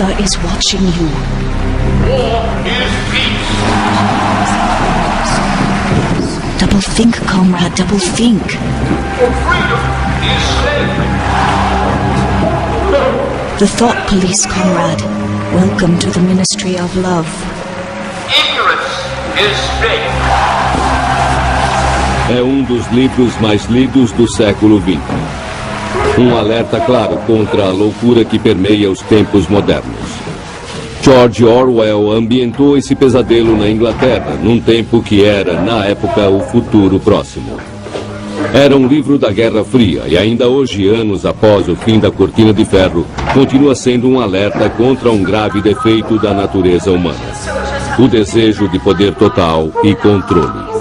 father is watching you. War is peace. Double think, comrade, double think. For freedom is slavery. The Thought Police, comrade. Welcome to the Ministry of Love. Ignorance is faith. É um dos livros mais lidos do século XX. Um alerta claro contra a loucura que permeia os tempos modernos. George Orwell ambientou esse pesadelo na Inglaterra, num tempo que era, na época, o futuro próximo. Era um livro da Guerra Fria e ainda hoje, anos após o fim da Cortina de Ferro, continua sendo um alerta contra um grave defeito da natureza humana. O desejo de poder total e controle.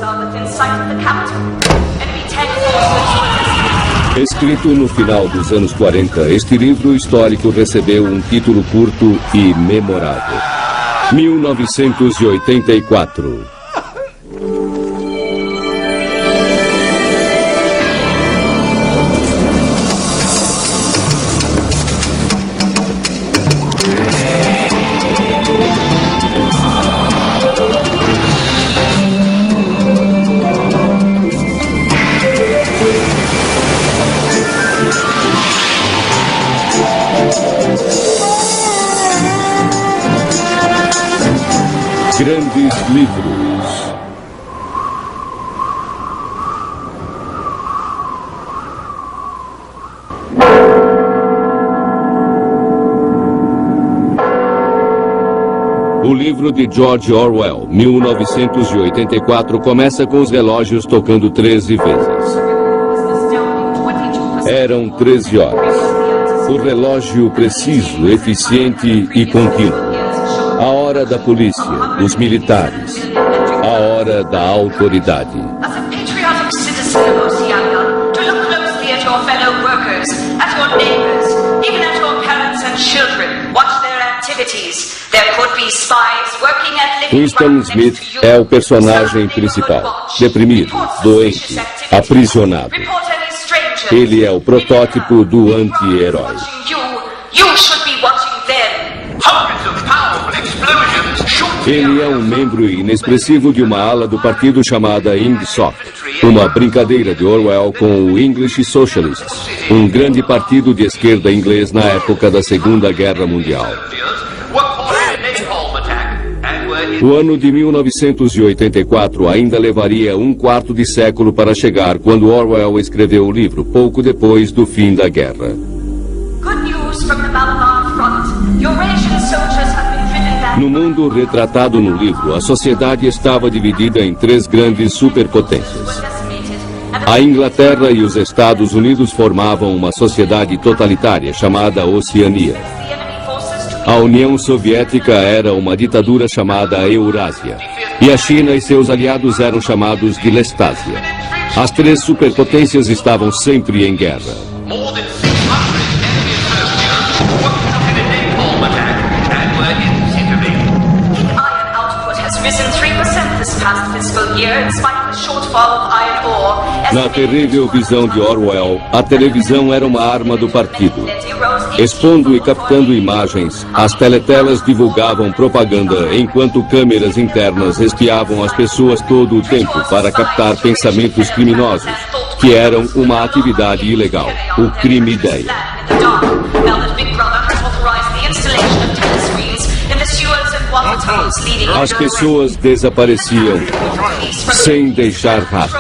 Escrito no final dos anos 40, este livro histórico recebeu um título curto e memorável. 1984. Grandes livros. O livro de George Orwell, 1984, começa com os relógios tocando 13 vezes. Eram 13 horas. O relógio preciso, eficiente e contínuo. A hora da polícia, dos militares. A hora da autoridade. As a patriotic citizen of Oceania, to look closely at your fellow workers, at your neighbors, even at your parents and children. Watch their activities. There could be spies working at living Winston Smith é o personagem principal. Deprimido, doente, aprisionado. Ele é o protótipo do anti-herói. Ele é um membro inexpressivo de uma ala do partido chamada Ingsoc, uma brincadeira de Orwell com o English Socialists, um grande partido de esquerda inglês na época da Segunda Guerra Mundial. O ano de 1984 ainda levaria um quarto de século para chegar quando Orwell escreveu o livro, pouco depois do fim da guerra. No mundo retratado no livro, a sociedade estava dividida em três grandes superpotências. A Inglaterra e os Estados Unidos formavam uma sociedade totalitária chamada Oceania. A União Soviética era uma ditadura chamada Eurásia. E a China e seus aliados eram chamados de Lestásia. As três superpotências estavam sempre em guerra. Na terrível visão de Orwell, a televisão era uma arma do partido. Expondo e captando imagens, as teletelas divulgavam propaganda enquanto câmeras internas espiavam as pessoas todo o tempo para captar pensamentos criminosos, que eram uma atividade ilegal, o crime-ideia. As pessoas desapareciam sem deixar rastro.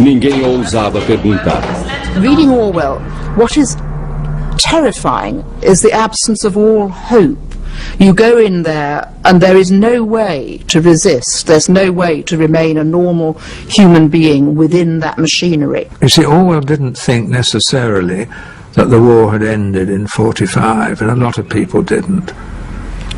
Ninguém ousava perguntar. Reading Orwell, what is terrifying is the absence of all hope. You go in there and there is no way to resist. There's no way to remain a normal human being within that machinery. You see, Orwell didn't think necessarily that the war had ended in 45, and a lot of people didn't.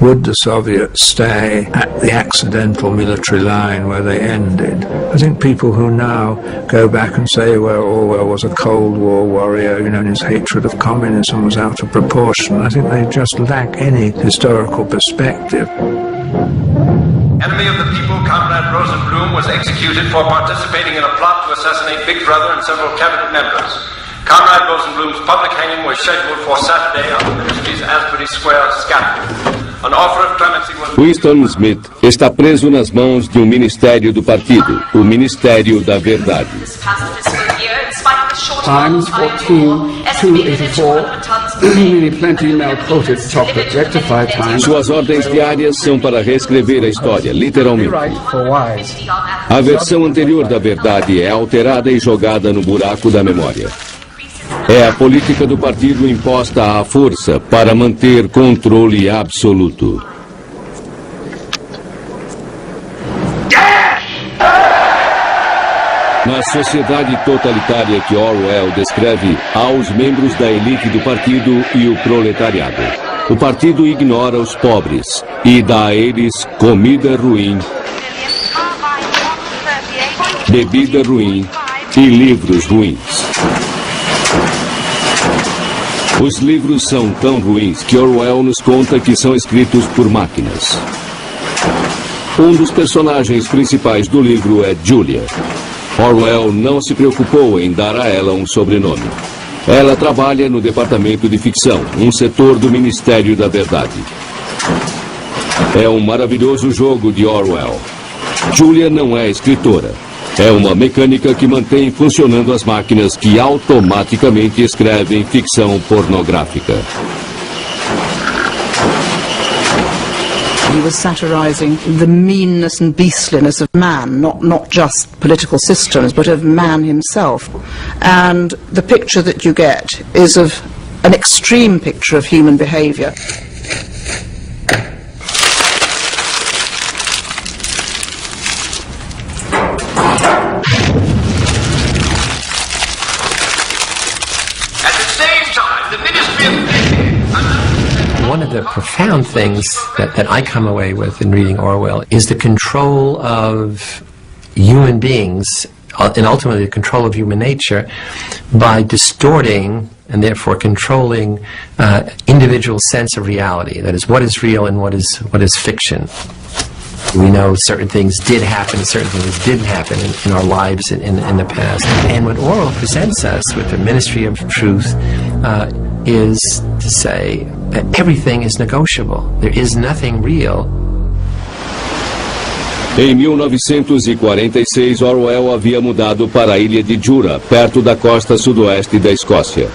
Would the Soviets stay at the accidental military line where they ended? I think people who now go back and say, well, Orwell was a Cold War warrior, you know, and his hatred of communism was out of proportion. I think they just lack any historical perspective. Enemy of the people, Comrade Rosenblum was executed for participating in a plot to assassinate Big Brother and several cabinet members. Conrad Rosenblum's public hanging was scheduled for Saturday on the Ministry's Asbury Square scaffold. An offer of clemency was... Winston Smith está preso nas mãos de um ministério do partido, o Ministério da Verdade. Times 14:284. Really plenty now quoted chocolate rectified times. Suas ordens diárias são para reescrever a história, literalmente. Right for wise. A versão anterior da verdade é alterada e jogada no buraco da memória. É a política do partido imposta à força para manter controle absoluto. Na sociedade totalitária que Orwell descreve, há os membros da elite do partido e o proletariado. O partido ignora os pobres e dá a eles comida ruim, bebida ruim e livros ruins. Os livros são tão ruins que Orwell nos conta que são escritos por máquinas. Um dos personagens principais do livro é Julia. Orwell não se preocupou em dar a ela um sobrenome. Ela trabalha no departamento de ficção, um setor do Ministério da Verdade. É um maravilhoso jogo de Orwell. Julia não é escritora. É uma mecânica que mantém funcionando as máquinas que automaticamente escrevem ficção pornográfica. He was satirizing the meanness and beastliness of man, not just political systems, but of man himself. And the picture that you get is of an extreme picture of human behaviour. At the same time, the Ministry of... One of the profound things that I come away with in reading Orwell is the control of human beings and ultimately the control of human nature by distorting and therefore controlling individual sense of reality. That is, what is real and what is fiction. We know certain things did happen, certain things didn't happen in our lives in the past. And what Orwell presents us with the Ministry of Truth is to say that everything is negotiable. There is nothing real. Em 1946, Orwell havia mudado para a ilha de Jura, perto da costa sudoeste da Escócia.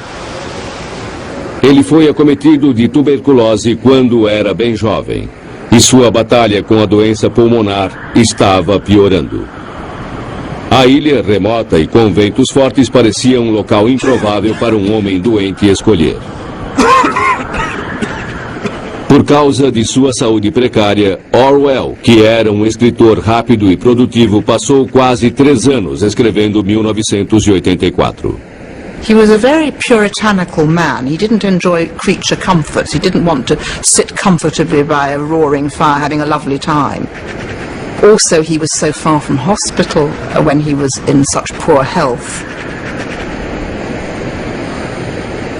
Ele foi acometido de tuberculose quando era bem jovem, e sua batalha com a doença pulmonar estava piorando. A ilha remota e com ventos fortes parecia um local improvável para um homem doente escolher. Por causa de sua saúde precária, Orwell, que era um escritor rápido e produtivo, passou quase 3 anos escrevendo 1984. He was a very puritanical man. He didn't enjoy creature comforts. He didn't want to sit comfortably by a roaring fire having a lovely time. Also, he was so far from hospital when he was in such poor health.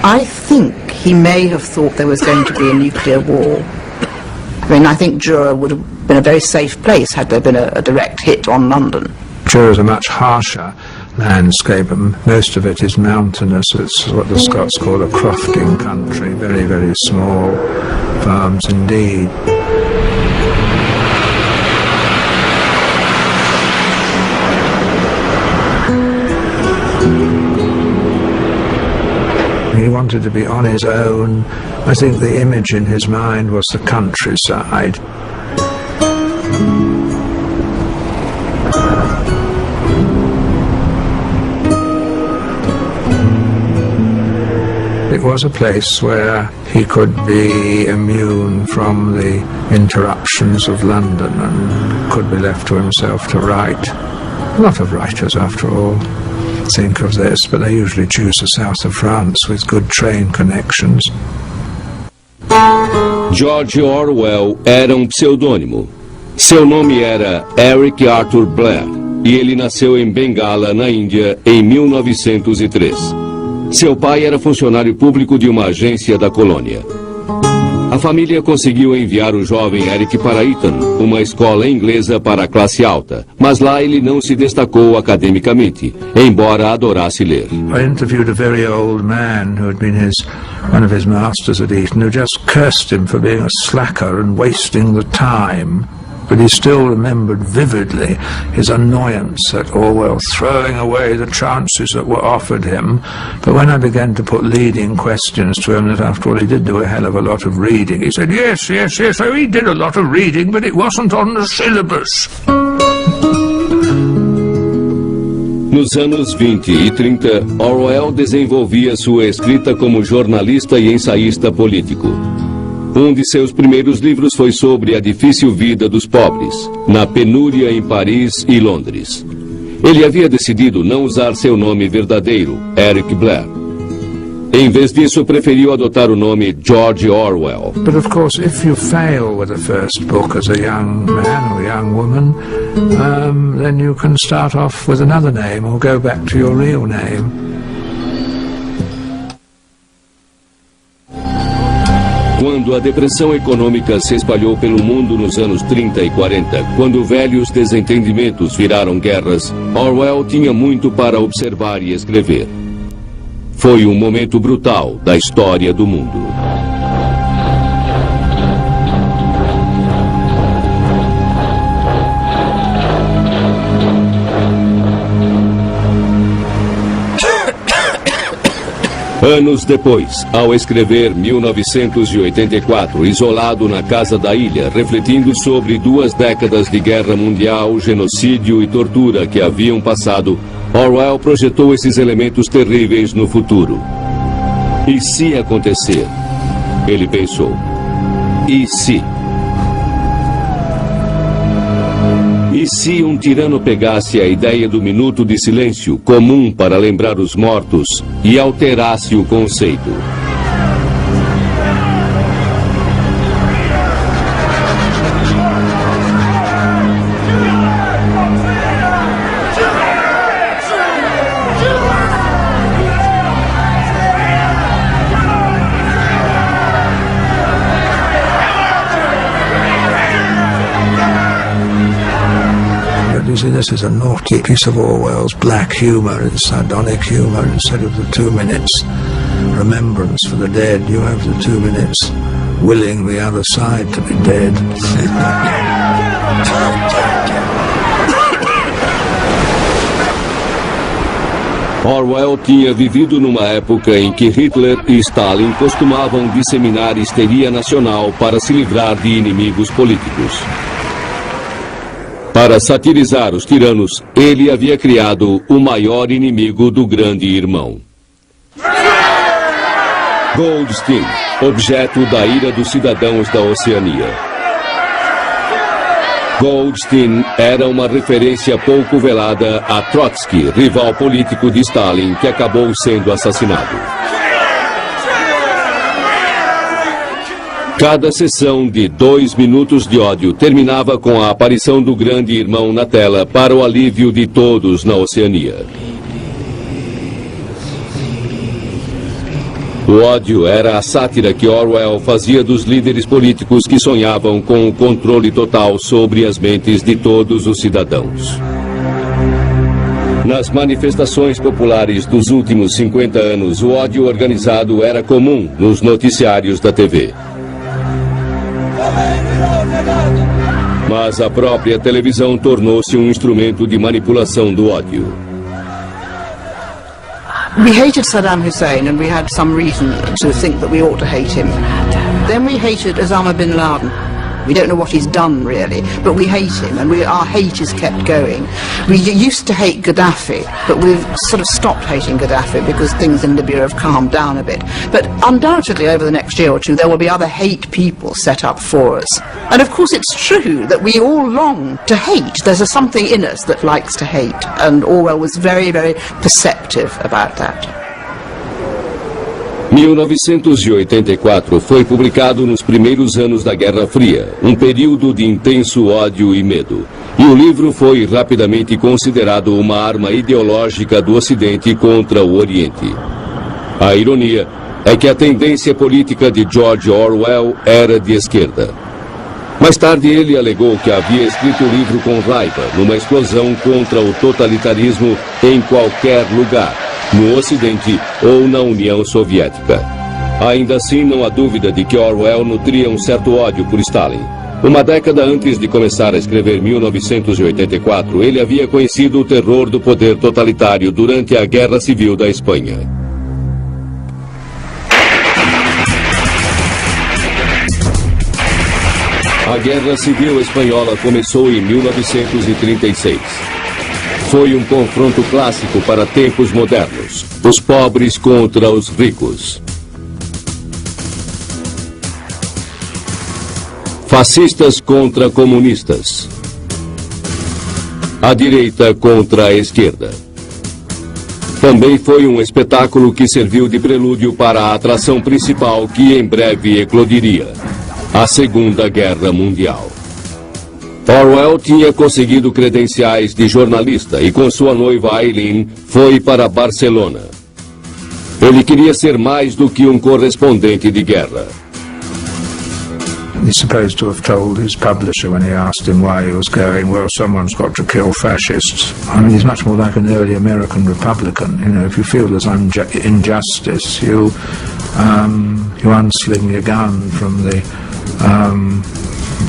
I think he may have thought there was going to be a nuclear war. I mean, I think Jura would have been a very safe place had there been a direct hit on London. Jura is a much harsher landscape, and most of it is mountainous. It's what the Scots call a crofting country, very, very small farms indeed. He wanted to be on his own. I think the image in his mind was the countryside. It was a place where he could be immune from the interruptions of London and could be left to himself to write. A lot of writers, after all, think of this, but they usually choose the south of France with good train connections. George Orwell era um pseudônimo. Seu nome era Eric Arthur Blair e ele nasceu em Bengala, na Índia, em 1903. Seu pai era funcionário público de uma agência da colônia. A família conseguiu enviar o jovem Eric para Eton, uma escola inglesa para a classe alta, mas lá ele não se destacou academicamente, embora adorasse ler. I interviewed a very old man who had been one of his masters at Eton, who just cursed him for being a slacker and wasting the time. But he still remembered vividly his annoyance at Orwell throwing away the chances that were offered him. But when I began to put leading questions to him, that after all he did do a hell of a lot of reading, he said, yes, oh, he did a lot of reading, but it wasn't on the syllabus. Nos anos 20 e 30, Orwell desenvolvia sua escrita como jornalista e ensaísta político. Um de seus primeiros livros foi sobre a difícil vida dos pobres, na penúria em Paris e Londres. Ele havia decidido não usar seu nome verdadeiro, Eric Blair. Em vez disso, preferiu adotar o nome George Orwell. But of course, if you fail with the first book as a young man or young woman, then you can start off with another name or go back to your real name. Quando a depressão econômica se espalhou pelo mundo nos anos 30 e 40, quando velhos desentendimentos viraram guerras, Orwell tinha muito para observar e escrever. Foi um momento brutal da história do mundo. Anos depois, ao escrever 1984, isolado na casa da ilha, refletindo sobre 2 décadas de guerra mundial, genocídio e tortura que haviam passado, Orwell projetou esses elementos terríveis no futuro. E se acontecer? Ele pensou. E se? E se um tirano pegasse a ideia do minuto de silêncio, comum para lembrar os mortos, e alterasse o conceito? You see, this is a naughty piece of Orwell's black humour and sardonic humour. Instead of the 2 minutes remembrance for the dead, you have the 2 minutes willing the other side to be dead. Orwell tinha vivido numa época em que Hitler e Stalin costumavam disseminar histeria nacional para se livrar de inimigos políticos. Para satirizar os tiranos, ele havia criado o maior inimigo do grande irmão. Goldstein, objeto da ira dos cidadãos da Oceania. Goldstein era uma referência pouco velada a Trotsky, rival político de Stalin, que acabou sendo assassinado. Cada sessão de 2 minutos de ódio terminava com a aparição do grande irmão na tela para o alívio de todos na Oceania. O ódio era a sátira que Orwell fazia dos líderes políticos que sonhavam com o controle total sobre as mentes de todos os cidadãos. Nas manifestações populares dos últimos 50 anos, o ódio organizado era comum nos noticiários da TV. Mas a própria televisão tornou-se um instrumento de manipulação do ódio. We hated Saddam Hussein and we had some reason to think that we ought to hate him. Then we hated Osama bin Laden. We don't know what he's done really, but we hate him and our hate is kept going. We used to hate Gaddafi, but we've sort of stopped hating Gaddafi because things in Libya have calmed down a bit. But undoubtedly over the next year or two there will be other hate people set up for us. And of course it's true that we all long to hate. There's something in us that likes to hate, and Orwell was very, very perceptive about that. 1984 foi publicado nos primeiros anos da Guerra Fria, um período de intenso ódio e medo. E o livro foi rapidamente considerado uma arma ideológica do Ocidente contra o Oriente. A ironia é que a tendência política de George Orwell era de esquerda. Mais tarde ele alegou que havia escrito o livro com raiva, numa explosão contra o totalitarismo em qualquer lugar, no Ocidente ou na União Soviética. Ainda assim, não há dúvida de que Orwell nutria um certo ódio por Stalin. Uma década antes de começar a escrever 1984, ele havia conhecido o terror do poder totalitário durante a Guerra Civil da Espanha. A Guerra Civil Espanhola começou em 1936. Foi um confronto clássico para tempos modernos. Os pobres contra os ricos. Fascistas contra comunistas. A direita contra a esquerda. Também foi um espetáculo que serviu de prelúdio para a atração principal que em breve eclodiria: a Segunda Guerra Mundial. Orwell tinha conseguido credenciais de jornalista e com sua noiva Eileen foi para Barcelona. Ele queria ser mais do que um correspondente de guerra. He's supposed to have told his publisher when he asked him why he was going, well, someone's got to kill fascists. I mean, he's much more like an early American Republican. You know, if you feel there's injustice, you unsling your gun from the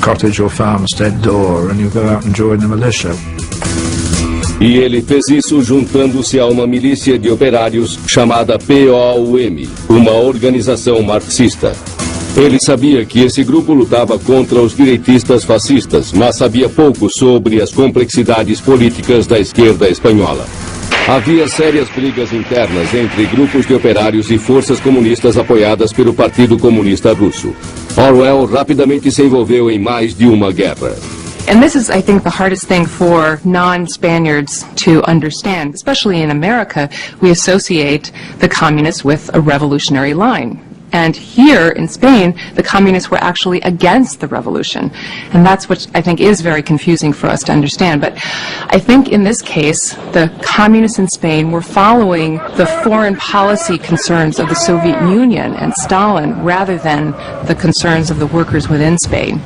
cottage or farmstead door and you go out and join the militia. E ele fez isso juntando-se a uma milícia de operários chamada POUM, uma organização marxista. Ele sabia que esse grupo lutava contra os direitistas fascistas, mas sabia pouco sobre as complexidades políticas da esquerda espanhola. Havia sérias brigas internas entre grupos de operários e forças comunistas apoiadas pelo Partido Comunista Russo. Orwell rapidamente se envolveu em mais de uma guerra. And this is, I think, the hardest thing for non-Spaniards to understand. Especially in America, we associate the communists with a revolutionary line. And here in Spain, the communists were actually against the revolution. And that's what I think is very confusing for us to understand. But I think in this case, the communists in Spain were following the foreign policy concerns of the Soviet Union and Stalin rather than the concerns of the workers within Spain.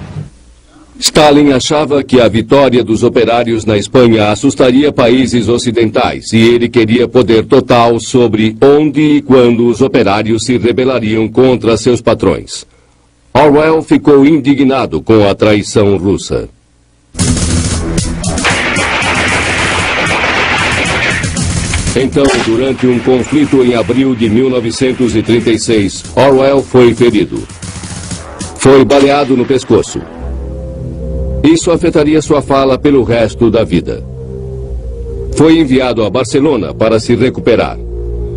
Stalin achava que a vitória dos operários na Espanha assustaria países ocidentais e ele queria poder total sobre onde e quando os operários se rebelariam contra seus patrões. Orwell ficou indignado com a traição russa. Então, durante um conflito em abril de 1936, Orwell foi ferido. Foi baleado no pescoço. Isso afetaria sua fala pelo resto da vida. Foi enviado a Barcelona para se recuperar.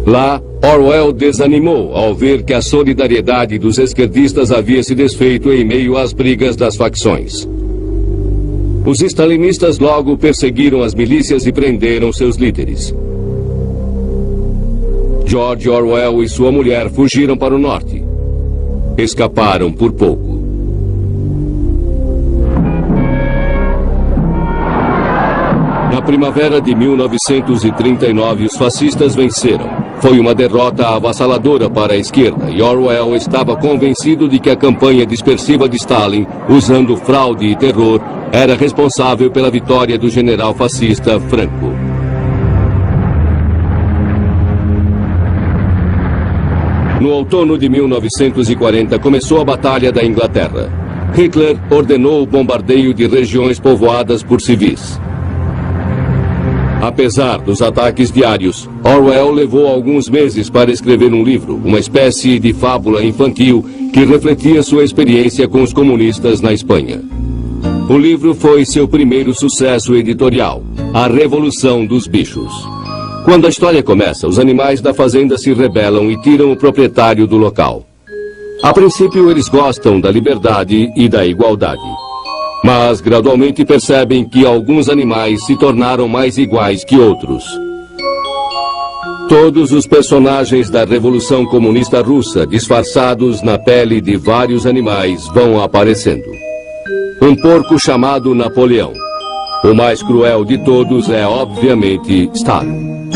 Lá, Orwell desanimou ao ver que a solidariedade dos esquerdistas havia se desfeito em meio às brigas das facções. Os stalinistas logo perseguiram as milícias e prenderam seus líderes. George Orwell e sua mulher fugiram para o norte. Escaparam por pouco. Na primavera de 1939, os fascistas venceram. Foi uma derrota avassaladora para a esquerda e Orwell estava convencido de que a campanha dispersiva de Stalin, usando fraude e terror, era responsável pela vitória do general fascista Franco. No outono de 1940, começou a Batalha da Inglaterra. Hitler ordenou o bombardeio de regiões povoadas por civis. Apesar dos ataques diários, Orwell levou alguns meses para escrever um livro, uma espécie de fábula infantil que refletia sua experiência com os comunistas na Espanha. O livro foi seu primeiro sucesso editorial, A Revolução dos Bichos. Quando a história começa, os animais da fazenda se rebelam e tiram o proprietário do local. A princípio, eles gostam da liberdade e da igualdade. Mas gradualmente percebem que alguns animais se tornaram mais iguais que outros. Todos os personagens da Revolução Comunista Russa, disfarçados na pele de vários animais, vão aparecendo. Um porco chamado Napoleão. O mais cruel de todos é, obviamente, Stalin.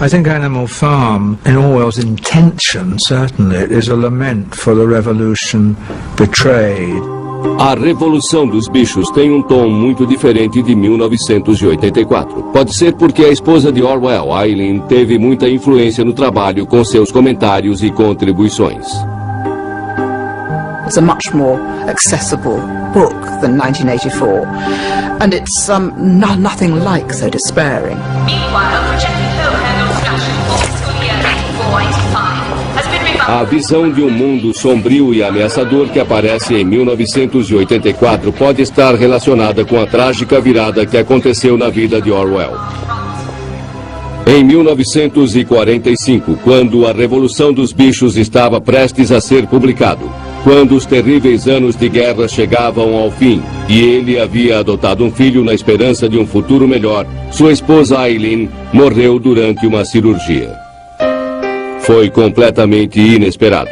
I think Animal Farm, in Orwell's intention, certainly, is a lament for the revolution betrayed. A Revolução dos Bichos tem um tom muito diferente de 1984. Pode ser porque a esposa de Orwell, Eileen, teve muita influência no trabalho com seus comentários e contribuições. It's a much more accessible book than 1984, and it's nothing like so despairing. Meanwhile, projected low-handle discussion for fiscal year 84-85 has been revised. A visão de um mundo sombrio e ameaçador que aparece em 1984 pode estar relacionada com a trágica virada que aconteceu na vida de Orwell. Em 1945, quando A Revolução dos Bichos estava prestes a ser publicado, quando os terríveis anos de guerra chegavam ao fim e ele havia adotado um filho na esperança de um futuro melhor, sua esposa Eileen morreu durante uma cirurgia. Foi completamente inesperado.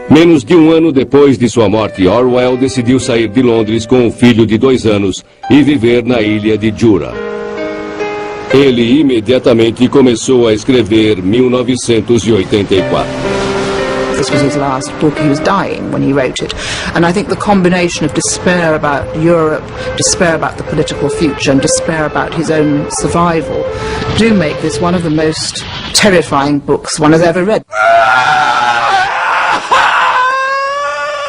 Menos de um ano depois de sua morte, Orwell decidiu sair de Londres com o filho de 2 anos e viver na ilha de Jura. Ele imediatamente começou a escrever 1984. This was his last book. He was dying when he wrote it. And I think the combination of despair about Europe, despair about the political future, and despair about his own survival do make this one of the most terrifying books one has ever read.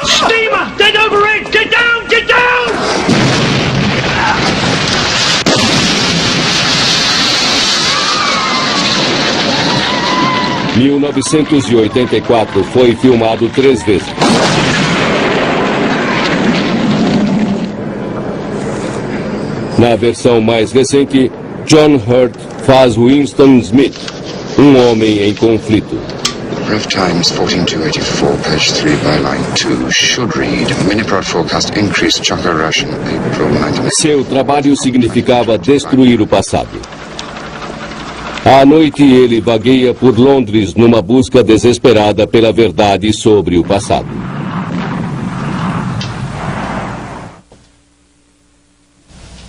Steamer! Dead overhead! Get down! Get down! 1984 foi filmado 3 vezes. Na versão mais recente, John Hurt faz Winston Smith, um homem em conflito. Rough Times 14284, page 3, byline 2, should read, Miniprod forecast increased chocolate ration, April 19... Seu trabalho significava destruir o passado. À noite ele vagueia por Londres numa busca desesperada pela verdade sobre o passado.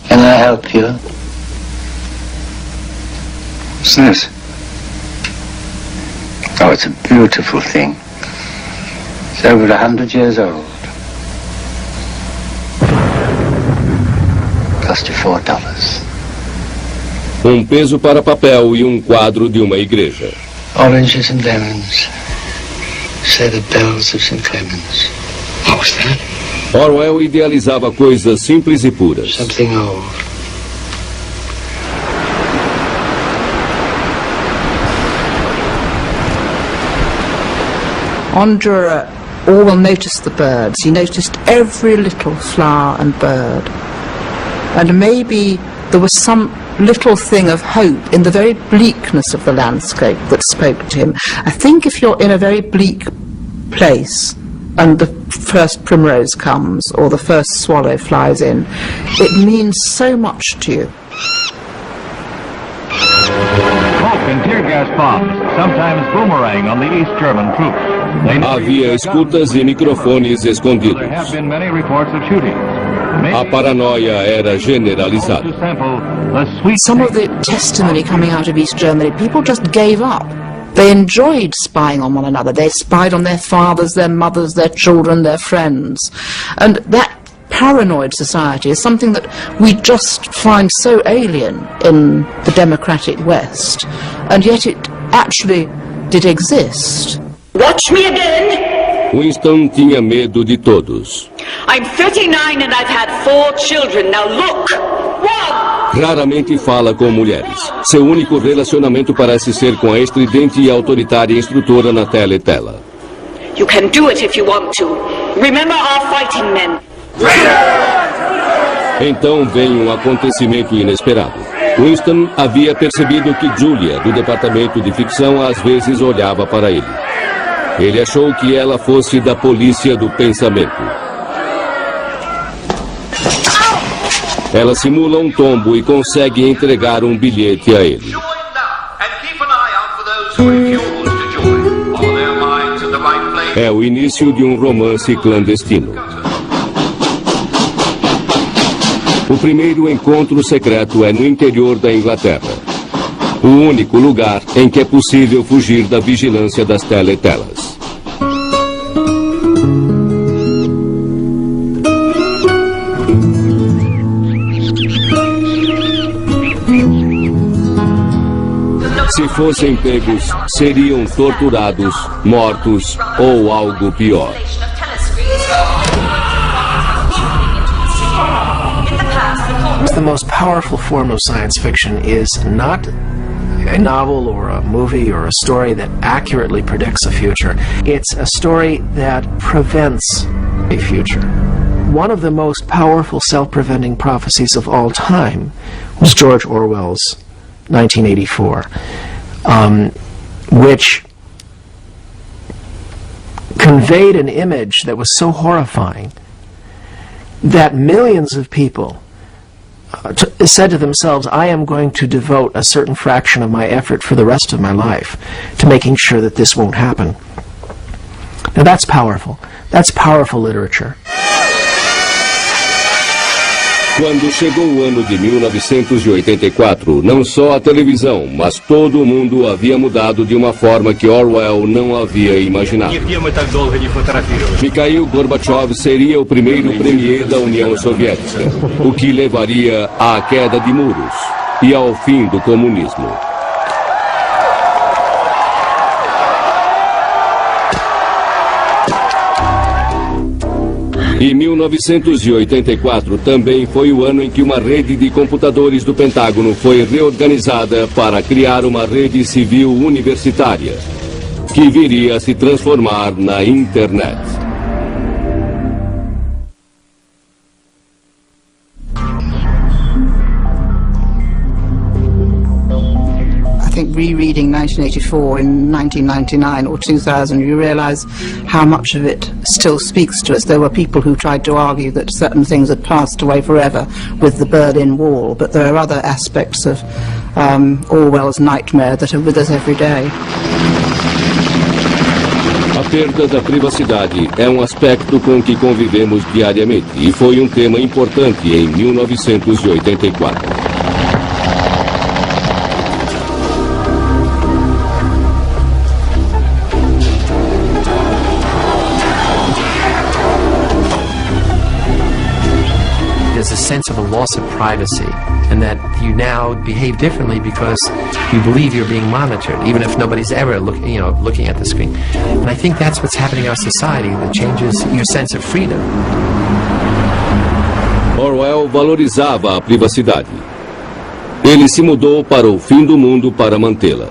Can I help you? What's this? Oh, it's a beautiful thing. It's over 100 years old. Cost you $4. Um peso para papel e um quadro de uma igreja. Oranges and lemons. Say the bells of St. Clemens. What was that? Orwell idealizava coisas simples e puras. Something old. On Jura, Orwell noticed the birds. He noticed every little flower and bird. And maybe there was some little thing of hope in the very bleakness of the landscape that spoke to him. I think if you're in a very bleak place and the first primrose comes or the first swallow flies in, it means so much to you. Smoke and tear gas bombs, sometimes boomerang on the East German troops. Havia escutas e microfones escondidos. There have been many reports of shootings. A paranoia era generalizada. Some of the testimony coming out of East Germany, people just gave up. They enjoyed spying on one another. They spied on their fathers, their mothers, their children, their friends. And that paranoid society is something that we just find so alien in the democratic West. And yet it actually did exist. Watch me again! Winston tinha medo de todos. I'm 39 and I've had 4 children. Now look! 1! Raramente fala com mulheres. Seu único relacionamento parece ser com a estridente e autoritária instrutora na tela. You can do it if you want to. Remember our fighting men. Então vem um acontecimento inesperado. Winston havia percebido que Julia, do departamento de ficção, às vezes olhava para ele. Ele achou que ela fosse da polícia do pensamento. Ela simula um tombo e consegue entregar um bilhete a ele. É o início de um romance clandestino. O primeiro encontro secreto é no interior da Inglaterra. o único lugar em que é possível fugir da vigilância das teletelas. Se fossem pegos, seriam torturados, mortos ou algo pior. The most powerful form of science fiction is not a novel or a movie or a story that accurately predicts a future. It's a story that prevents a future. One of the most powerful self-preventing prophecies of all time was George Orwell's 1984, which conveyed an image that was so horrifying that millions of people said to themselves, I am going to devote a certain fraction of my effort for the rest of my life to making sure that this won't happen. Now that's powerful. That's powerful literature. Quando chegou o ano de 1984, não só a televisão, mas todo o mundo havia mudado de uma forma que Orwell não havia imaginado. Mikhail Gorbachev seria o primeiro premier da União Soviética, o que levaria à queda de muros e ao fim do comunismo. E 1984 também foi o ano em que uma rede de computadores do Pentágono foi reorganizada para criar uma rede civil universitária, que viria a se transformar na internet. I think rereading 1984 in 1999 or 2000, you realize how much of it still speaks to us. There were people who tried to argue that certain things had passed away forever with the Berlin Wall, but there are other aspects of Orwell's nightmare that are with us every day. A perda da privacidade é um aspecto com que convivemos diariamente e foi um tema importante em 1984. There's a sense of a loss of privacy, and that you now behave differently because you believe you're being monitored, even if nobody's ever looking at the screen. And I think that's what's happening in our society that changes your sense of freedom. Orwell valorizava a privacidade. Ele se mudou para o fim do mundo para mantê-la.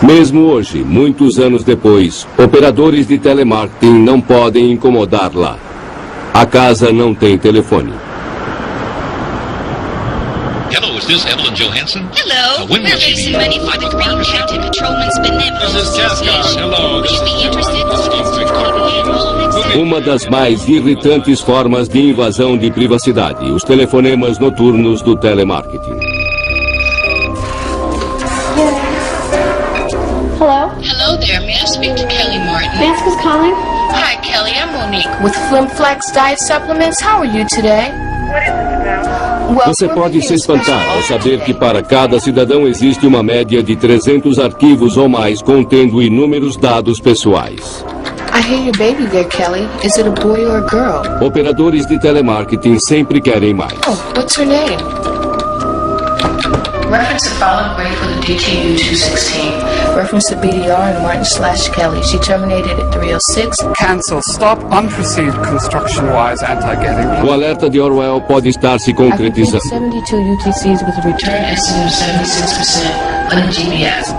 Mesmo hoje, muitos anos depois, operadores de telemarketing não podem incomodar lá. A casa não tem telefone. Hello, is this Evelyn Johansson? Hello. When We're will she raising be? money for the Green County Patrolmen's Benevolent This is Jessica. Association. Hello. Would you be interested in Uma das mais irritantes formas de invasão de privacidade, os telefonemas noturnos do telemarketing. Hello? Hello there. May I speak to Kelly Martin? May I ask who's calling? Hi, Kelly. I'm Monique with FlimFlex Diet Supplements. How are you today? Você pode se espantar ao saber que para cada cidadão existe uma média de 300 arquivos ou mais contendo inúmeros dados pessoais. I hear your baby there, Kelly. Is it a boy or a girl? Operadores de telemarketing sempre querem mais. Oh, what's her name? Reference the following grade for the DTU 216. Reference the BDR and Martin/Kelly. She terminated at 306. Cancel. Stop unforeseen construction-wise anti-getting. O alerta de Orwell pode estar se concretizando. 72 UTCs with a return estimate of 76% under GPS.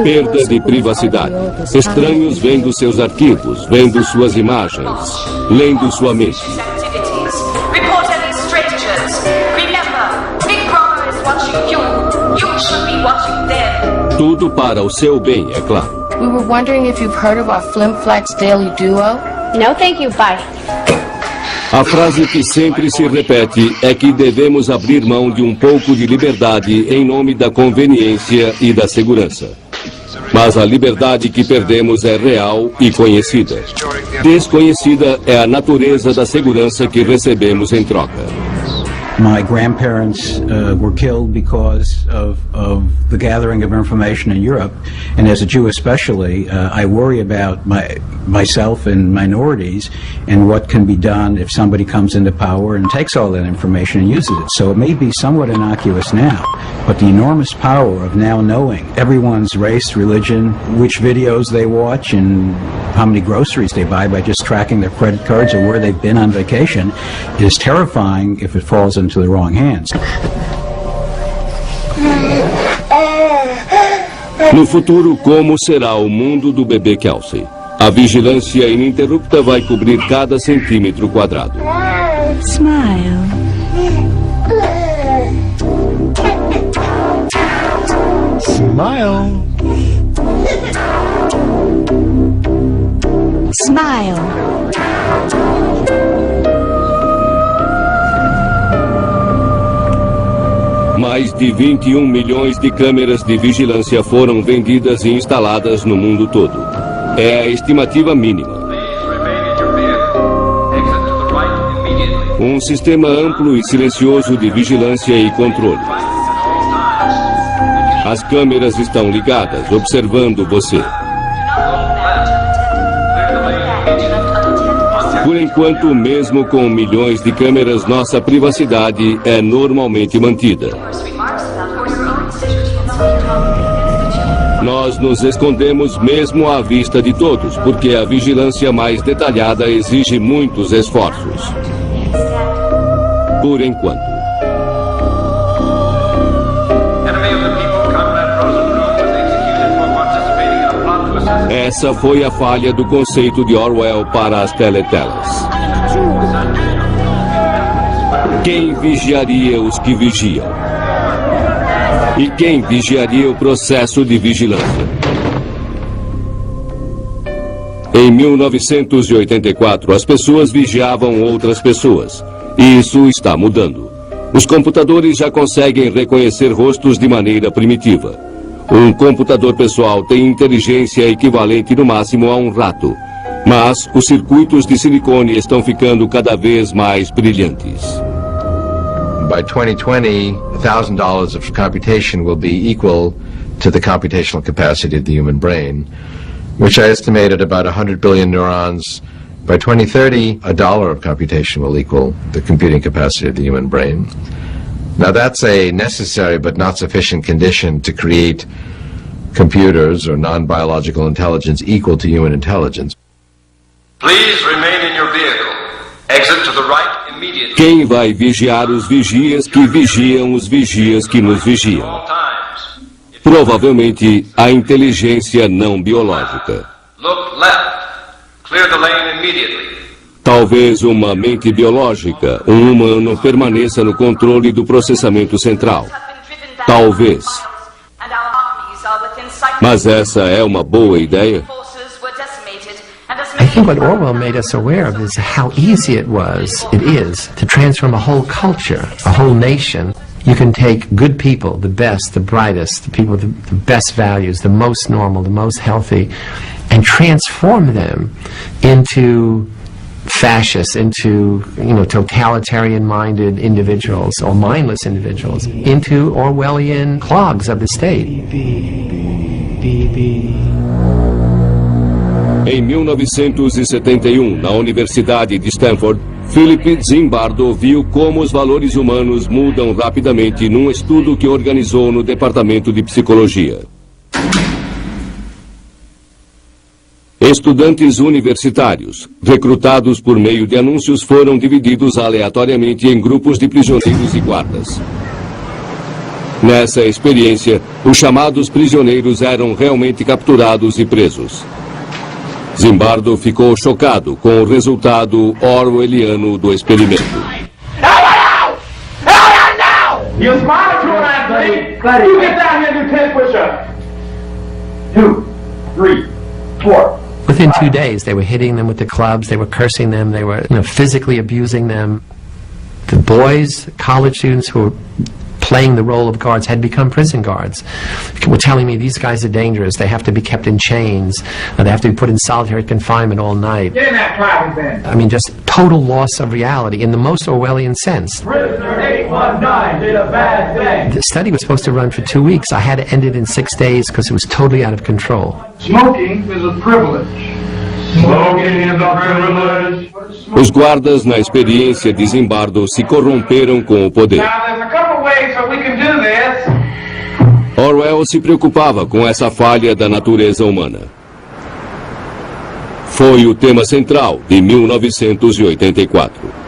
Perda de privacidade. Estranhos vendo seus arquivos, vendo suas imagens, lendo sua mente. Report any strangers. Remember, Big Brother is watching you. You should be watching them. Tudo para o seu bem, é claro. We were wondering if you've heard of our FlimFlex Daily Duo. No, thank you. Bye. A frase que sempre se repete é que devemos abrir mão de um pouco de liberdade em nome da conveniência e da segurança. Mas a liberdade que perdemos é real e conhecida. Desconhecida é a natureza da segurança que recebemos em troca. My grandparents were killed because of the gathering of information in Europe, and as a Jew especially, I worry about myself and minorities and what can be done if somebody comes into power and takes all that information and uses it. So it may be somewhat innocuous now, but the enormous power of now knowing everyone's race, religion, which videos they watch, and how many groceries they buy by just tracking their credit cards or where they've been on vacation is terrifying if it falls into the wrong hands. No futuro, como será o mundo do bebê Kelsey? A vigilância ininterrupta vai cobrir cada centímetro quadrado. Smile. Smile. Smile. Mais de 21 milhões de câmeras de vigilância foram vendidas e instaladas no mundo todo. É a estimativa mínima. Um sistema amplo e silencioso de vigilância e controle. As câmeras estão ligadas, observando você. Por enquanto, mesmo com milhões de câmeras, nossa privacidade é normalmente mantida. Nós nos escondemos mesmo à vista de todos, porque a vigilância mais detalhada exige muitos esforços. Por enquanto. Essa foi a falha do conceito de Orwell para as teletelas. Quem vigiaria os que vigiam? E quem vigiaria o processo de vigilância? Em 1984, as pessoas vigiavam outras pessoas. E isso está mudando. Os computadores já conseguem reconhecer rostos de maneira primitiva. Um computador pessoal tem inteligência equivalente no máximo a um rato. Mas os circuitos de silicone estão ficando cada vez mais brilhantes. By 2020, $1,000 of computation will be equal to the computational capacity of the human brain, which I estimate at about 100 billion neurons. By 2030, $1 of computation will equal the computing capacity of the human brain. Now that's a necessary but not sufficient condition to create computers or non-biological intelligence equal to human intelligence. Please remain in your vehicle. Exit to the right immediately. Quem vai vigiar os vigias que vigiam os vigias que nos vigiam? Provavelmente a inteligência não biológica. Look left. Clear the lane immediately. Talvez uma mente biológica, um humano, permaneça no controle do processamento central. Talvez. Mas essa é uma boa ideia? I think what Orwell made us aware of is how easy it is to transform a whole culture, a whole nation. You can take good people, the best, the brightest, the people with the best values, the most normal, the most healthy, and transform them into fascists, into totalitarian-minded individuals or mindless individuals, into Orwellian clogs of the state. Em 1971, na Universidade de Stanford, Philip Zimbardo viu como os valores humanos mudam rapidamente num estudo que organizou no Departamento de Psicologia. Estudantes universitários, recrutados por meio de anúncios, foram divididos aleatoriamente em grupos de prisioneiros e guardas. Nessa experiência, os chamados prisioneiros eram realmente capturados e presos. Zimbardo ficou chocado com o resultado orwelliano do experimento. You smile to an athlete. You get down here and do 10 push-ups. 2, 3, 4. Within 2 days, they were hitting them with the clubs, they were cursing them, they were physically abusing them. The boys, college students who were playing the role of guards had become prison guards. Were telling me these guys are dangerous, they have to be kept in chains, they have to be put in solitary confinement all night. Get in that closet then. I mean, just total loss of reality in the most Orwellian sense. Prisoner 8. 819 did a bad thing. The study was supposed to run for 2 weeks. I had to end it in 6 days because it was totally out of control. Smoking is a privilege. Smoking is a privilege. Os guardas na experiência de Zimbardo se corromperam com o poder. Now, there's a couple ways that we can do this. Orwell se preocupava com essa falha da natureza humana. Foi o tema central de 1984.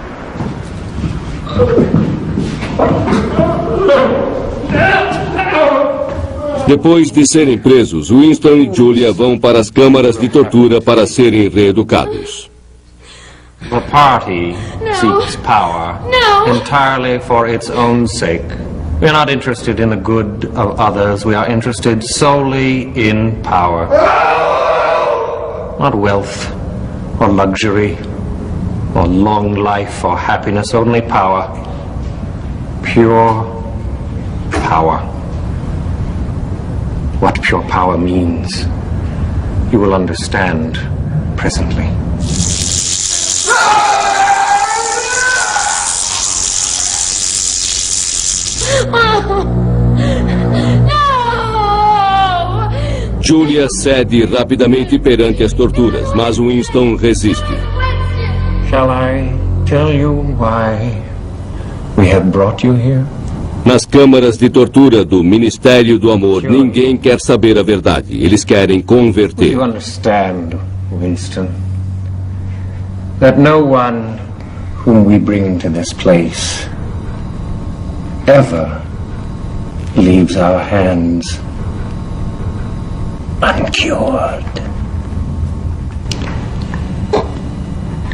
Depois de serem presos, Winston e Julia vão para as câmaras de tortura para serem reeducados. The party seeks power entirely for its own sake. We are not interested in the good of others. We are interested solely in power. Not wealth, or luxury, or long life, or happiness, only power. Pure power. What pure power means, you will understand presently. Julia cede rapidamente perante as torturas, mas Winston resiste. Shall I tell you why we have brought you here? Nas câmaras de tortura do Ministério do Amor, ninguém quer saber a verdade. Eles querem converter. You understand, Winston, that no one whom we bring to this place ever leaves our hands uncured.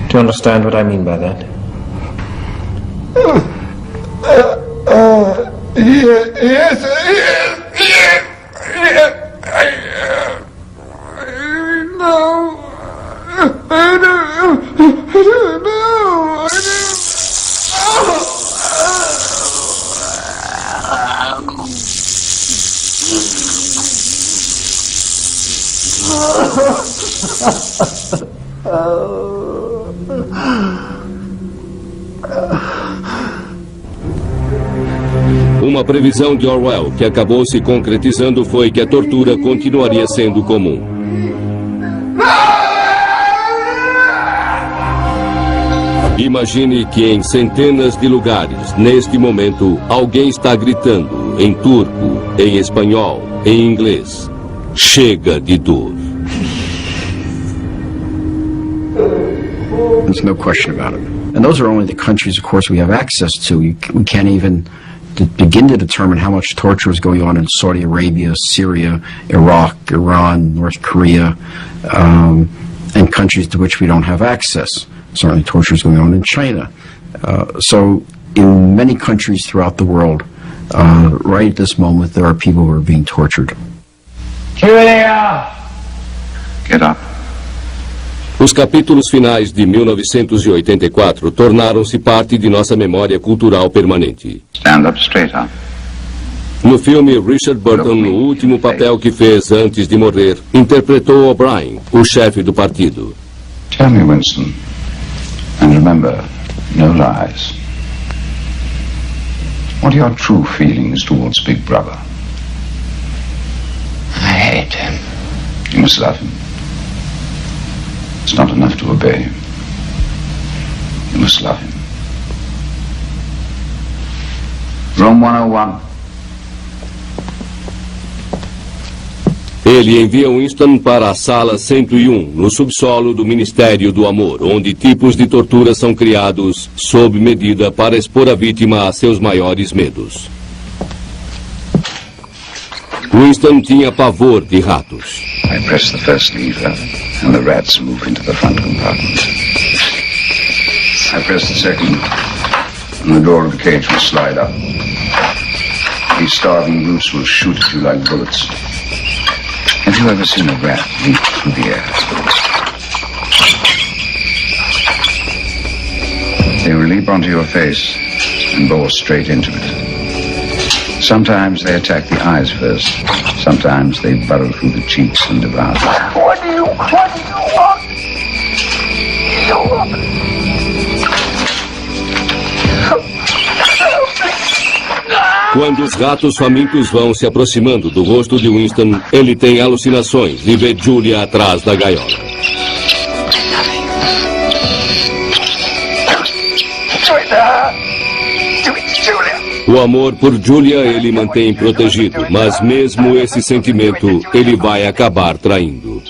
Do you understand what I mean by that? Yes. No. I don't know. Uma previsão de Orwell que acabou se concretizando foi que a tortura continuaria sendo comum. Imagine que em centenas de lugares, neste momento, alguém está gritando em turco, em espanhol, em inglês. Chega de dor. There's no question about it. And those are only the countries, of course, we have access to. We can't even begin to determine how much torture is going on in Saudi Arabia, Syria, Iraq, Iran, North Korea, and countries to which we don't have access. Certainly torture is going on in China. So in many countries throughout the world, right at this moment, there are people who are being tortured. Julia! Get up. Os capítulos finais de 1984 tornaram-se parte de nossa memória cultural permanente. Stand up straighter. No filme, Richard Burton, no último papel que fez antes de morrer, interpretou O'Brien, o chefe do partido. Tell me, Winston, and remember, no lies. What are your true feelings towards Big Brother? I hate him. You must love him. It's not enough to obey him. You must love him. Room 101. Ele envia Winston para a sala 101, no subsolo do Ministério do Amor, onde tipos de tortura são criados sob medida para expor a vítima a seus maiores medos. Winston tinha pavor de ratos. I press the first lever, and the rats move into the front compartment. I press the second, and the door of the cage will slide up. These starving brutes will shoot at you like bullets. Have you ever seen a rat leap through the air? They will leap onto your face and bore straight into it. Sometimes they attack the eyes first. Sometimes they burrow through the cheeks and devour them. What do you want? Help me. Quando os ratos famintos vão se aproximando do rosto de Winston, ele tem alucinações e vê Julia atrás da gaiola. O amor por Julia ele mantém protegido, mas mesmo esse sentimento ele vai acabar traindo.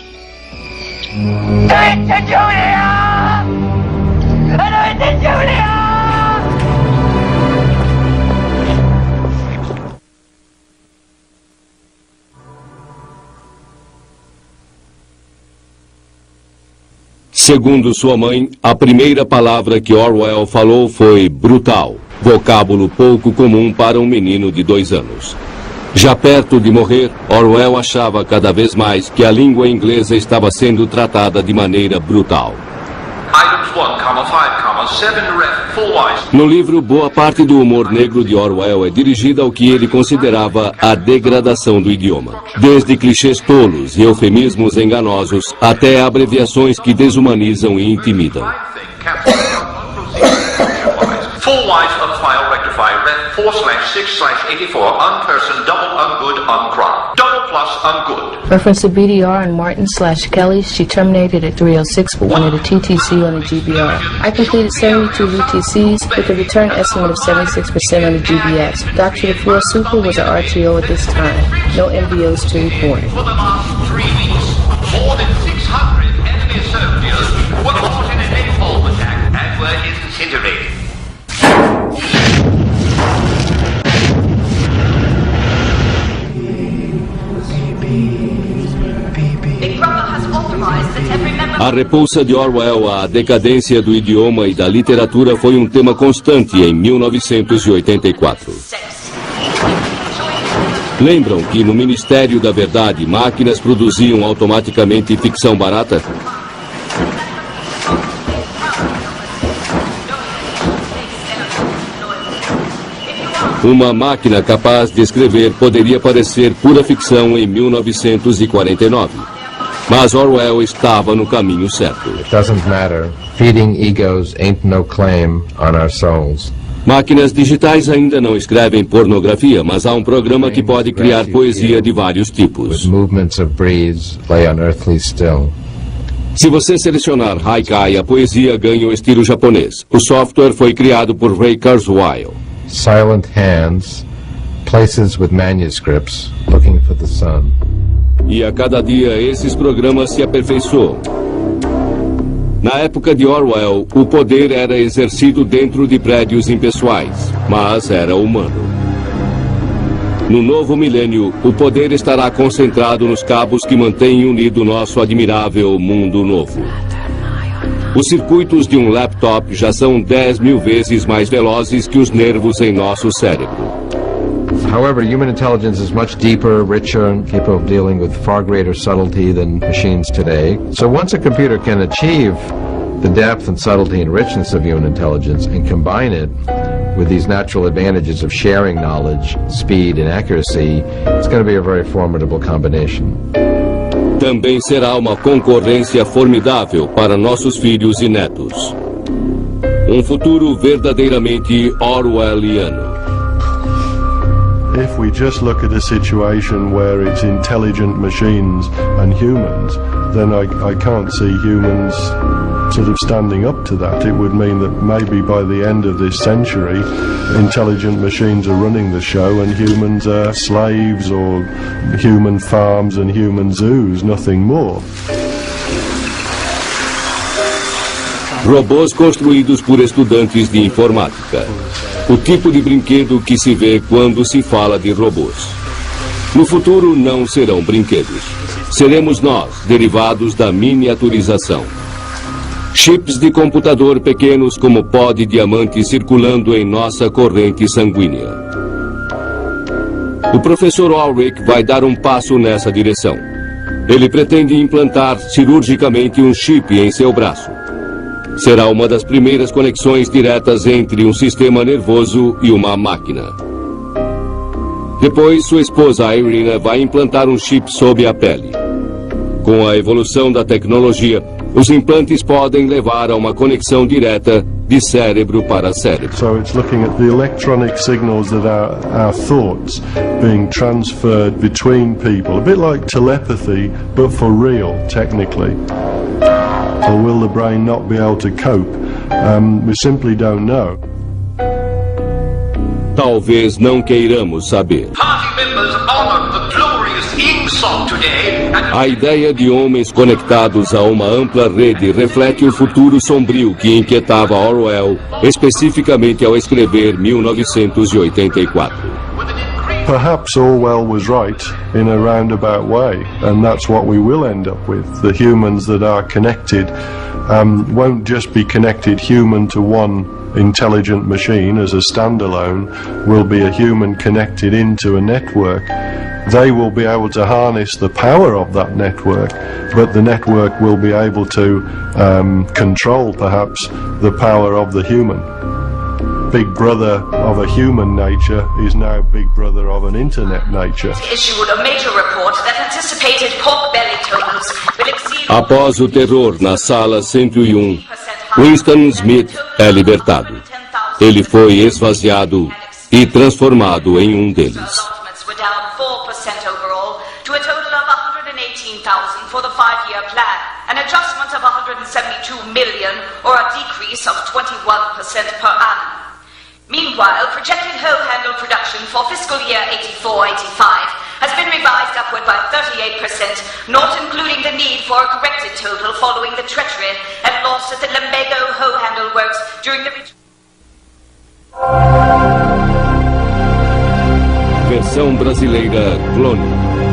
Segundo sua mãe, a primeira palavra que Orwell falou foi brutal, vocábulo pouco comum para um menino de 2 anos. Já perto de morrer, Orwell achava cada vez mais que a língua inglesa estava sendo tratada de maneira brutal. No livro, boa parte do humor negro de Orwell é dirigida ao que ele considerava a degradação do idioma. Desde clichês tolos e eufemismos enganosos, até abreviações que desumanizam e intimidam. Full wise unfile rectify ref 4/6/84 unperson double ungood uncry. Double plus ungood. Reference to BDR and Martin/Kelly, she terminated at 306 but wanted a TTC on the GBR. I completed 72 VTCs with a return estimate of 76% on the GBS. Dr. DeFleur Super was an RTO at this time. No MBOs to report. For the last 3 weeks, more than 600 enemy soldiers were caught in a napalm attack and were disintegrated. A repulsa de Orwell à decadência do idioma e da literatura foi um tema constante em 1984. Lembram que no Ministério da Verdade máquinas produziam automaticamente ficção barata? Uma máquina capaz de escrever poderia parecer pura ficção em 1949. Mas Orwell estava no caminho certo. It doesn't matter. Feeding egos ain't no claim on our souls. Máquinas digitais ainda não escrevem pornografia, mas há um programa que pode criar poesia de vários tipos. With movements of breeze lay unearthly still. Se você selecionar Haikai, a poesia ganha o estilo japonês. O software foi criado por Ray Kurzweil. Silent hands, places with manuscripts, looking for the sun. E a cada dia esses programas se aperfeiçoam. Na época de Orwell, o poder era exercido dentro de prédios impessoais, mas era humano. No novo milênio, o poder estará concentrado nos cabos que mantêm unido nosso admirável mundo novo. Os circuitos de um laptop já são 10.000 vezes mais velozes que os nervos em nosso cérebro. However, human intelligence is much deeper, richer, and capable of dealing with far greater subtlety than machines today. So once a computer can achieve the depth and subtlety and richness of human intelligence and combine it with these natural advantages of sharing knowledge, speed, and accuracy, it's going to be a very formidable combination. Também será uma concorrência formidável para nossos filhos e netos. Um futuro verdadeiramente orwelliano. If we just look at a situation where it's intelligent machines and humans, then I can't see humans sort of standing up to that. It would mean that maybe by the end of this century, intelligent machines are running the show and humans are slaves or human farms and human zoos, nothing more. Robôs construídos por estudantes de informática. O tipo de brinquedo que se vê quando se fala de robôs. No futuro não serão brinquedos. Seremos nós, derivados da miniaturização. Chips de computador pequenos como pó de diamante circulando em nossa corrente sanguínea. O professor Ulrich vai dar um passo nessa direção. Ele pretende implantar cirurgicamente um chip em seu braço. Será uma das primeiras conexões diretas entre um sistema nervoso e uma máquina. Depois, sua esposa Irina vai implantar um chip sob a pele. Com a evolução da tecnologia, os implantes podem levar a uma conexão direta de cérebro para cérebro. So it's looking at the electronic signals that our thoughts being transferred between people, a bit like telepathy, but for real, technically. So will the brain not be able to cope? We simply don't know. Talvez não queiramos saber. Party members honor the glorious INGSOC today and A ideia de homens conectados a uma ampla rede reflete o futuro sombrio que inquietava Orwell, especificamente ao escrever 1984. Perhaps Orwell was right in a roundabout way, and that's what we will end up with. The humans that are connected won't just be connected human to one intelligent machine as a standalone, will be a human connected into a network. They will be able to harness the power of that network, but the network will be able to control perhaps the power of the human. Big brother of a human nature is now big brother of an internet nature. Issued a major report that anticipated pork belly totals will exceed... Após o terror na sala 101, Winston Smith é libertado. Ele foi esvaziado e transformado em um deles. Were down 4% overall to a total of 118,000 for the 5-year plan, an adjustment of 172 million or a decrease of 21% per annum. Meanwhile, projected hoe handle production for fiscal year 84-85 has been revised upward by 38%, not including the need for a corrected total following the treachery and loss at the Lumbago hoe handle works during the... Versão brasileira Clone.